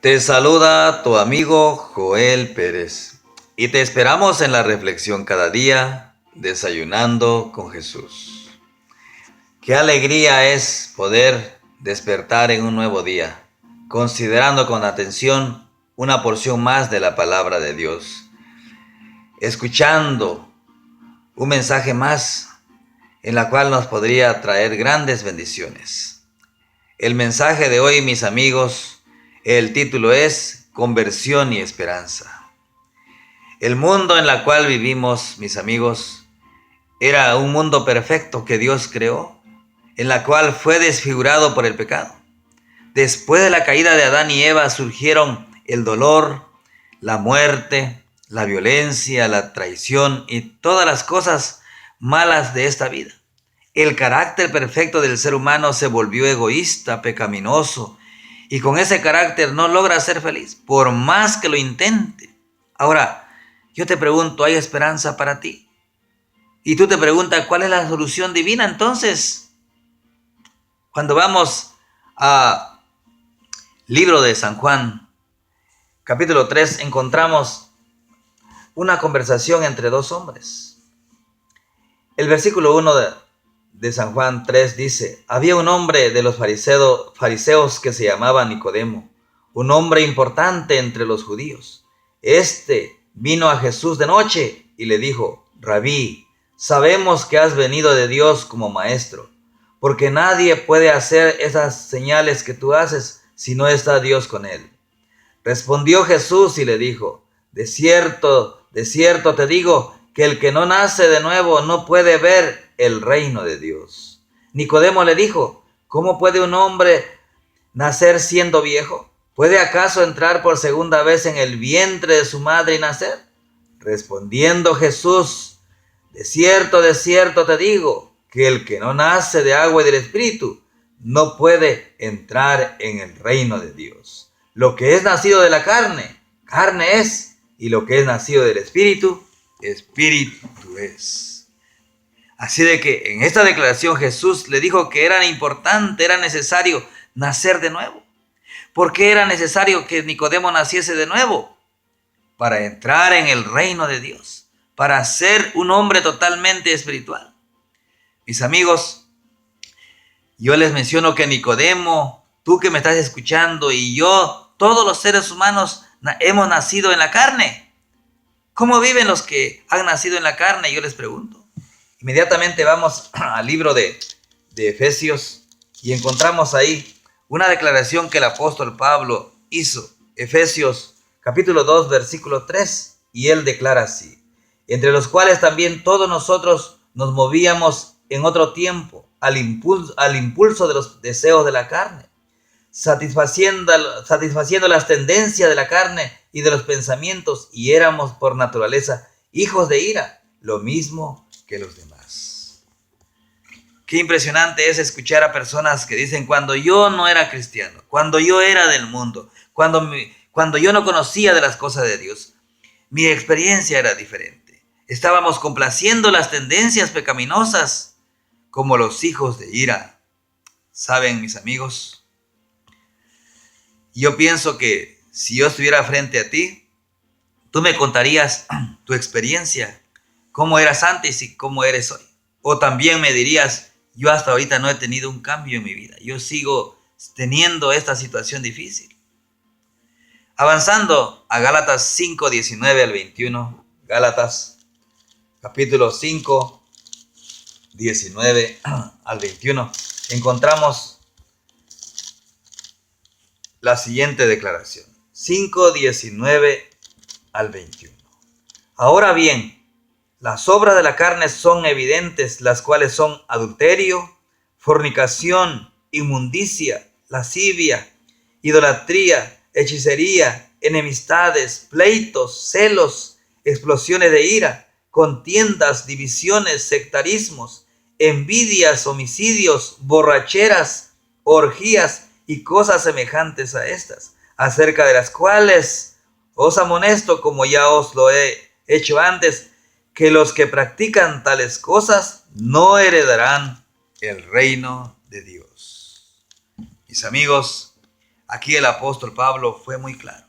Te saluda tu amigo Joel Pérez y te esperamos en la reflexión cada día, desayunando con Jesús. Qué alegría es poder despertar en un nuevo día, considerando con atención una porción más de la palabra de Dios, escuchando un mensaje más en la cual nos podría traer grandes bendiciones. El mensaje de hoy, mis amigos, el título es Conversión y Esperanza. El mundo en el cual vivimos, mis amigos, era un mundo perfecto que Dios creó, en la cual fue desfigurado por el pecado. Después de la caída de Adán y Eva surgieron el dolor, la muerte, la violencia, la traición y todas las cosas malas de esta vida. El carácter perfecto del ser humano se volvió egoísta, pecaminoso, y con ese carácter no logra ser feliz, por más que lo intente. Ahora, yo te pregunto, ¿hay esperanza para ti? Y tú te preguntas, ¿cuál es la solución divina? Entonces, cuando vamos a libro de San Juan, capítulo 3, encontramos una conversación entre dos hombres. El versículo 1 de San Juan 3 dice: había un hombre de los fariseos que se llamaba Nicodemo, un hombre importante entre los judíos. Este vino a Jesús de noche y le dijo: Rabí, sabemos que has venido de Dios como maestro, porque nadie puede hacer esas señales que tú haces si no está Dios con él. Respondió Jesús y le dijo: de cierto te digo que el que no nace de nuevo no puede ver el reino de Dios. Nicodemo le dijo: ¿cómo puede un hombre nacer siendo viejo? ¿Puede acaso entrar por segunda vez en el vientre de su madre y nacer? Respondiendo Jesús: de cierto te digo que el que no nace de agua y del Espíritu no puede entrar en el reino de Dios. Lo que es nacido de la carne, carne es, y lo que es nacido del Espíritu, Espíritu es. Así de que en esta declaración Jesús le dijo que era importante, era necesario nacer de nuevo. ¿Por qué era necesario que Nicodemo naciese de nuevo? Para entrar en el reino de Dios, para ser un hombre totalmente espiritual. Mis amigos, yo les menciono que Nicodemo, tú que me estás escuchando y yo, todos los seres humanos hemos nacido en la carne. ¿Cómo viven los que han nacido en la carne? Yo les pregunto. Inmediatamente vamos al libro de Efesios y encontramos ahí una declaración que el apóstol Pablo hizo. Efesios capítulo 2, versículo 3, y él declara así: entre los cuales también todos nosotros nos movíamos en otro tiempo al impulso de los deseos de la carne, satisfaciendo las tendencias de la carne y de los pensamientos, y éramos por naturaleza hijos de ira, lo mismo que los demás. Qué impresionante es escuchar a personas que dicen: cuando yo no era cristiano, cuando yo era del mundo, cuando yo no conocía de las cosas de Dios, mi experiencia era diferente. Estábamos complaciendo las tendencias pecaminosas como los hijos de ira. ¿Saben, mis amigos? Yo pienso que si yo estuviera frente a ti, tú me contarías tu experiencia, cómo eras antes y cómo eres hoy. O también me dirías: yo hasta ahorita no he tenido un cambio en mi vida. Yo sigo teniendo esta situación difícil. Avanzando a Gálatas 5, 19 al 21. Gálatas capítulo 5, 19 al 21. Encontramos la siguiente declaración. 5, 19 al 21. Ahora bien, las obras de la carne son evidentes, las cuales son adulterio, fornicación, inmundicia, lascivia, idolatría, hechicería, enemistades, pleitos, celos, explosiones de ira, contiendas, divisiones, sectarismos, envidias, homicidios, borracheras, orgías y cosas semejantes a estas, acerca de las cuales os amonesto, como ya os lo he hecho antes, que los que practican tales cosas no heredarán el reino de Dios. Mis amigos, aquí el apóstol Pablo fue muy claro.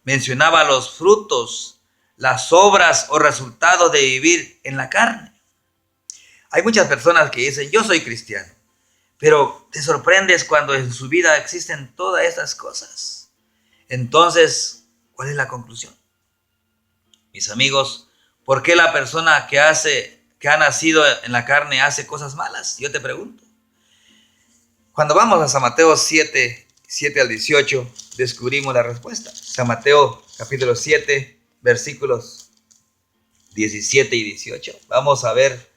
Mencionaba los frutos, las obras o resultados de vivir en la carne. Hay muchas personas que dicen, yo soy cristiano, pero te sorprendes cuando en su vida existen todas estas cosas. Entonces, ¿cuál es la conclusión? Mis amigos, ¿por qué la persona que ha nacido en la carne hace cosas malas? Yo te pregunto. Cuando vamos a San Mateo 7 al 18, descubrimos la respuesta. San Mateo capítulo 7, versículos 17 y 18. Vamos a ver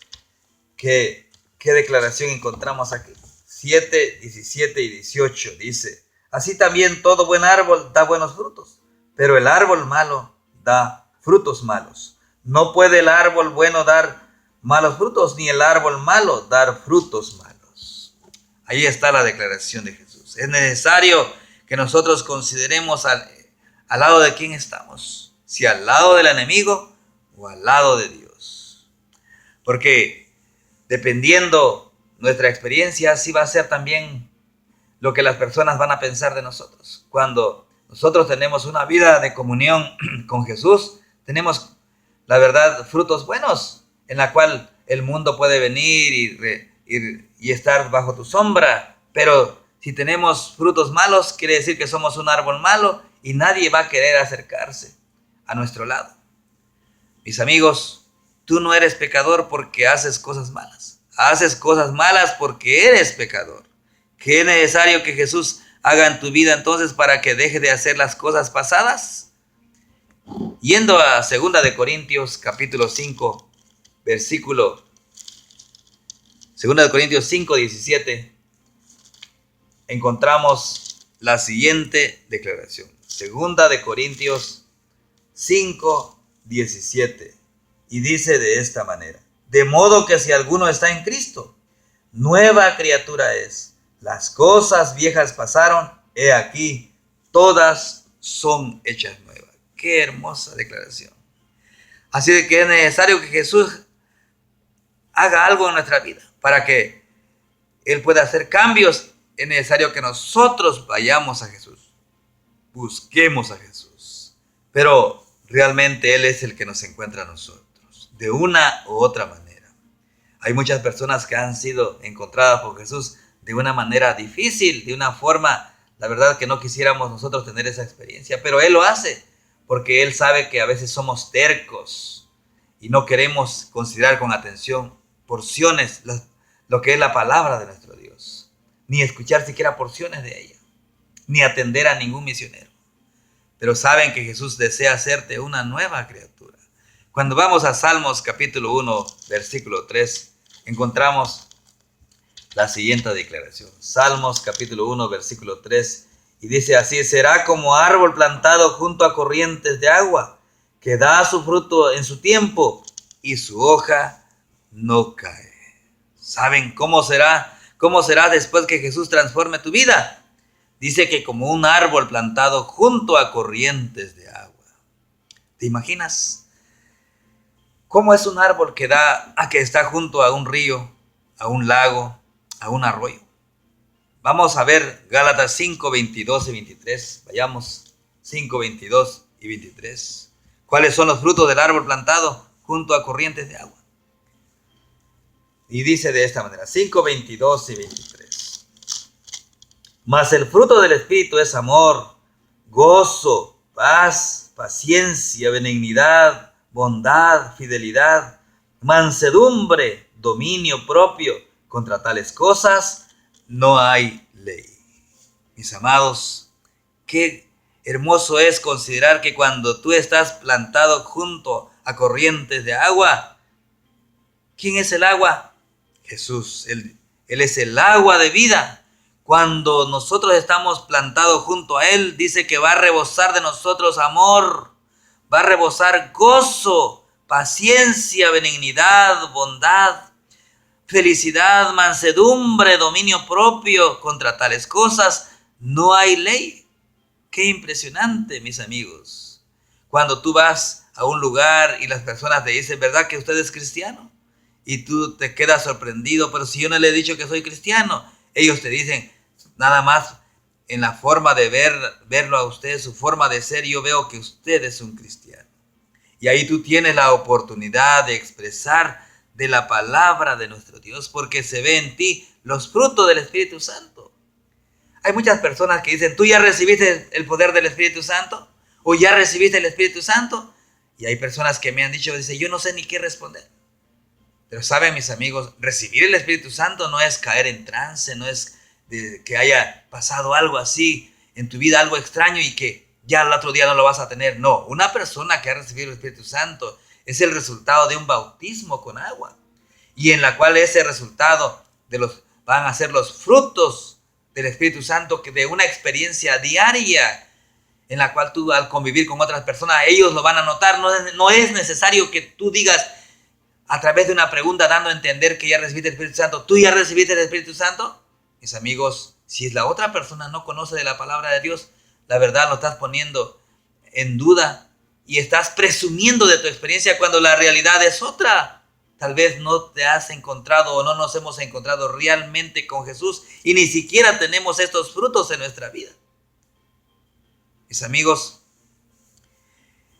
qué declaración encontramos aquí. 7, 17 y 18 dice, así también todo buen árbol da buenos frutos, pero el árbol malo da frutos malos. No puede el árbol bueno dar malos frutos, ni el árbol malo dar frutos malos. Ahí está la declaración de Jesús. Es necesario que nosotros consideremos al lado de quién estamos, si al lado del enemigo o al lado de Dios. Porque dependiendo nuestra experiencia, así va a ser también lo que las personas van a pensar de nosotros. Cuando nosotros tenemos una vida de comunión con Jesús, tenemos, la verdad, frutos buenos, en la cual el mundo puede venir y estar bajo tu sombra. Pero si tenemos frutos malos, quiere decir que somos un árbol malo y nadie va a querer acercarse a nuestro lado. Mis amigos, tú no eres pecador porque haces cosas malas. Haces cosas malas porque eres pecador. ¿Qué es necesario que Jesús haga en tu vida entonces para que deje de hacer las cosas pasadas? Yendo a 2 de Corintios capítulo 5, versículo 2 de Corintios 5, 17, encontramos la siguiente declaración. 2 de Corintios 5, 17. Y dice de esta manera, de modo que si alguno está en Cristo, nueva criatura es. Las cosas viejas pasaron, he aquí, todas son hechas nuevas. Qué hermosa declaración. Así de que es necesario que Jesús haga algo en nuestra vida para que Él pueda hacer cambios. Es necesario que nosotros vayamos a Jesús, busquemos a Jesús, pero realmente Él es el que nos encuentra a nosotros, de una u otra manera. Hay muchas personas que han sido encontradas por Jesús de una manera difícil, de una forma, la verdad que no quisiéramos nosotros tener esa experiencia, pero Él lo hace, porque Él sabe que a veces somos tercos y no queremos considerar con atención porciones, lo que es la palabra de nuestro Dios, ni escuchar siquiera porciones de ella, ni atender a ningún misionero. Pero saben que Jesús desea hacerte una nueva criatura. Cuando vamos a Salmos capítulo 1, versículo 3, encontramos la siguiente declaración. Salmos capítulo 1, versículo 3, y dice así, será como árbol plantado junto a corrientes de agua, que da su fruto en su tiempo, y su hoja no cae. ¿Saben cómo será? ¿Cómo será después que Jesús transforme tu vida? Dice que como un árbol plantado junto a corrientes de agua. ¿Te imaginas? ¿Cómo es un árbol que está junto a un río, a un lago, a un arroyo? Vamos a ver Gálatas 5, 22 y 23. Vayamos, 5, 22 y 23. ¿Cuáles son los frutos del árbol plantado junto a corrientes de agua? Y dice de esta manera, 5, 22 y 23. Mas el fruto del Espíritu es amor, gozo, paz, paciencia, benignidad, bondad, fidelidad, mansedumbre, dominio propio. Contra tales cosas no hay ley. Mis amados, qué hermoso es considerar que cuando tú estás plantado junto a corrientes de agua, ¿quién es el agua? Jesús. Él es el agua de vida. Cuando nosotros estamos plantados junto a Él, dice que va a rebosar de nosotros amor, va a rebosar gozo, paciencia, benignidad, bondad, felicidad, mansedumbre, dominio propio. Contra tales cosas no hay ley. Qué impresionante, mis amigos. Cuando tú vas a un lugar y las personas te dicen, ¿verdad que usted es cristiano? Y tú te quedas sorprendido, pero si yo no le he dicho que soy cristiano, ellos te dicen, nada más en la forma de verlo a usted, su forma de ser, yo veo que usted es un cristiano. Y ahí tú tienes la oportunidad de expresar de la palabra de nuestro Dios, porque se ve en ti los frutos del Espíritu Santo. Hay muchas personas que dicen, ¿tú ya recibiste el poder del Espíritu Santo? ¿O ya recibiste el Espíritu Santo? Y hay personas que me han dicho, dice, yo no sé ni qué responder. Pero saben, mis amigos, recibir el Espíritu Santo no es caer en trance, no es que haya pasado algo así en tu vida, algo extraño y que ya el otro día no lo vas a tener. No, una persona que ha recibido el Espíritu Santo es el resultado de un bautismo con agua, y en la cual ese resultado van a ser los frutos del Espíritu Santo, que de una experiencia diaria en la cual tú, al convivir con otras personas, ellos lo van a notar. No es necesario que tú digas a través de una pregunta dando a entender que ya recibiste el Espíritu Santo. ¿Tú ya recibiste el Espíritu Santo? Mis amigos, si la otra persona no conoce de la palabra de Dios, la verdad lo estás poniendo en duda y estás presumiendo de tu experiencia cuando la realidad es otra. Tal vez no te has encontrado o no nos hemos encontrado realmente con Jesús y ni siquiera tenemos estos frutos en nuestra vida. Mis amigos,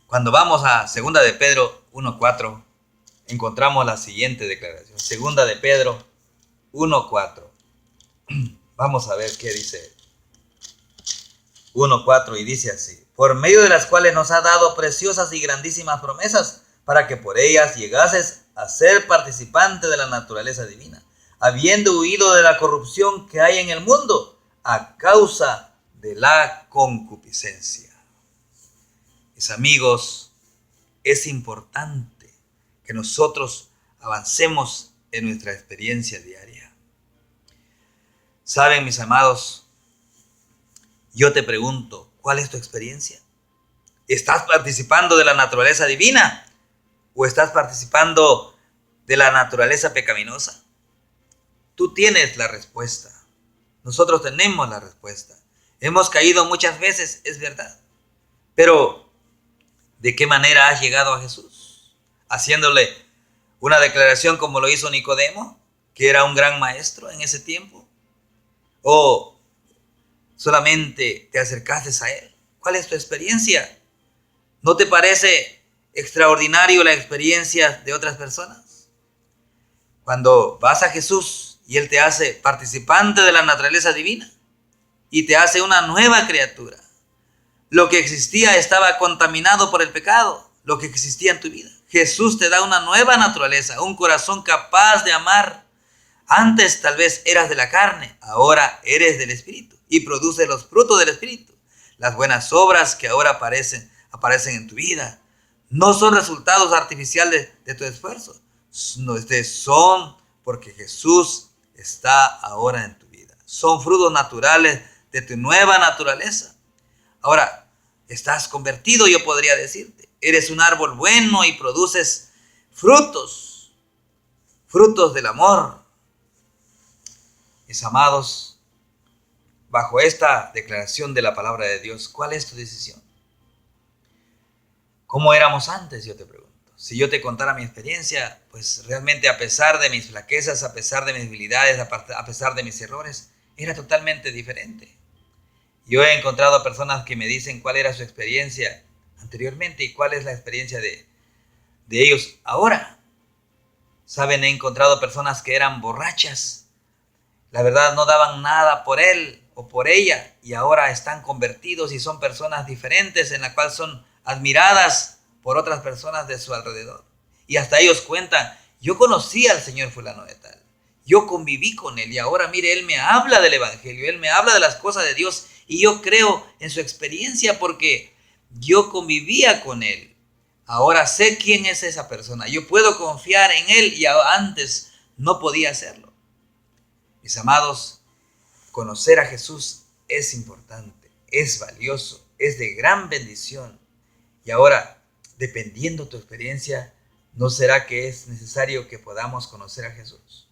cuando vamos a 2 de Pedro 1:4, encontramos la siguiente declaración. 2 de Pedro 1:4. Vamos a ver qué dice 1:4, y dice así: por medio de las cuales nos ha dado preciosas y grandísimas promesas, para que por ellas llegases a ser participante de la naturaleza divina, habiendo huido de la corrupción que hay en el mundo a causa de la concupiscencia. Mis amigos, es importante que nosotros avancemos en nuestra experiencia diaria. Saben, mis amados, yo te pregunto, ¿cuál es tu experiencia? ¿Estás participando de la naturaleza divina o estás participando de la naturaleza pecaminosa? Tú tienes la respuesta. Nosotros tenemos la respuesta. Hemos caído muchas veces, es verdad. Pero, ¿de qué manera has llegado a Jesús? ¿Haciéndole una declaración como lo hizo Nicodemo, que era un gran maestro en ese tiempo? ¿O solamente te acercaste a Él? ¿Cuál es tu experiencia? ¿No te parece extraordinario la experiencia de otras personas? Cuando vas a Jesús y Él te hace participante de la naturaleza divina y te hace una nueva criatura. Lo que existía estaba contaminado por el pecado, lo que existía en tu vida. Jesús te da una nueva naturaleza, un corazón capaz de amar. Antes tal vez eras de la carne, ahora eres del Espíritu y produces los frutos del Espíritu. Las buenas obras que ahora aparecen en tu vida no son resultados artificiales de tu esfuerzo. No, son porque Jesús está ahora en tu vida. Son frutos naturales de tu nueva naturaleza. Ahora, estás convertido, yo podría decirte. Eres un árbol bueno y produces frutos del amor. Mis amados, bajo esta declaración de la palabra de Dios, ¿cuál es tu decisión? ¿Cómo éramos antes? Yo te pregunto. Si yo te contara mi experiencia, pues realmente, a pesar de mis flaquezas, a pesar de mis debilidades, a pesar de mis errores, era totalmente diferente. Yo he encontrado personas que me dicen cuál era su experiencia anteriormente y cuál es la experiencia de ellos ahora. Saben, he encontrado personas que eran borrachas. La verdad, no daban nada por él o por ella y ahora están convertidos y son personas diferentes, en la cual son admiradas por otras personas de su alrededor. Y hasta ellos cuentan: yo conocí al Señor fulano de tal. Yo conviví con él y ahora, mire, él me habla del evangelio, él me habla de las cosas de Dios y yo creo en su experiencia porque yo convivía con él. Ahora sé quién es esa persona. Yo puedo confiar en él y antes no podía hacerlo. Mis amados, conocer a Jesús es importante, es valioso, es de gran bendición. Y ahora, dependiendo tu experiencia, ¿no será que es necesario que podamos conocer a Jesús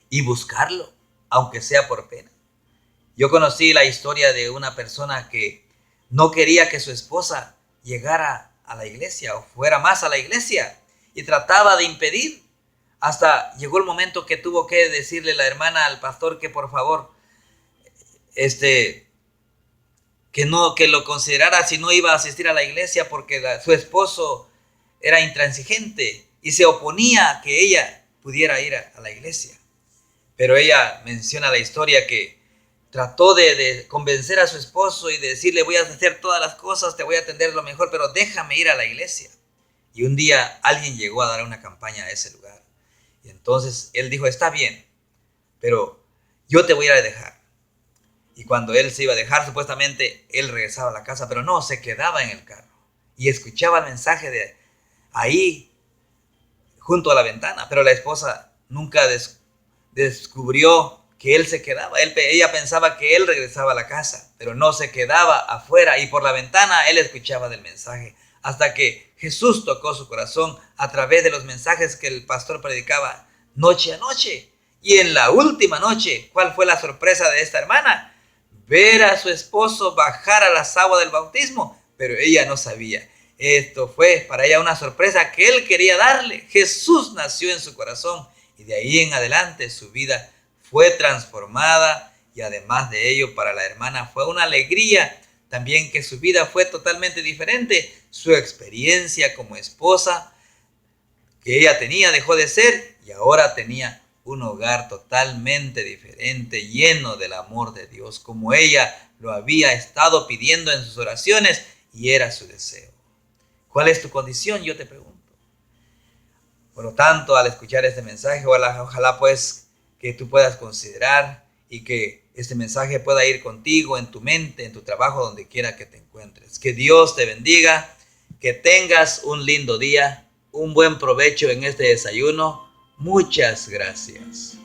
y buscarlo, aunque sea por pena? Yo conocí la historia de una persona que no quería que su esposa llegara a la iglesia o fuera más a la iglesia y trataba de impedir. Hasta llegó el momento que tuvo que decirle la hermana al pastor que por favor que lo considerara si no iba a asistir a la iglesia porque su esposo era intransigente y se oponía a que ella pudiera ir a la iglesia. Pero ella menciona la historia que trató de convencer a su esposo y de decirle: voy a hacer todas las cosas, te voy a atender lo mejor, pero déjame ir a la iglesia. Y un día alguien llegó a dar una campaña a ese lugar. Y entonces él dijo: está bien, pero yo te voy a dejar. Y cuando él se iba a dejar, supuestamente él regresaba a la casa, pero no, se quedaba en el carro. Y escuchaba el mensaje de ahí, junto a la ventana. Pero la esposa nunca descubrió que él se quedaba. Ella pensaba que él regresaba a la casa, pero no, se quedaba afuera. Y por la ventana él escuchaba del mensaje. Hasta que Jesús tocó su corazón a través de los mensajes que el pastor predicaba noche a noche. Y en la última noche, ¿cuál fue la sorpresa de esta hermana? Ver a su esposo bajar a las aguas del bautismo, pero ella no sabía. Esto fue para ella una sorpresa que él quería darle. Jesús nació en su corazón y de ahí en adelante su vida fue transformada, y además de ello para la hermana fue una alegría también que su vida fue totalmente diferente. Su experiencia como esposa que ella tenía dejó de ser y ahora tenía un hogar totalmente diferente, lleno del amor de Dios, como ella lo había estado pidiendo en sus oraciones y era su deseo. ¿Cuál es tu condición? Yo te pregunto. Por lo tanto, al escuchar este mensaje, ojalá pues que tú puedas considerar y que este mensaje pueda ir contigo en tu mente, en tu trabajo, donde quiera que te encuentres. Que Dios te bendiga, que tengas un lindo día, un buen provecho en este desayuno. Muchas gracias.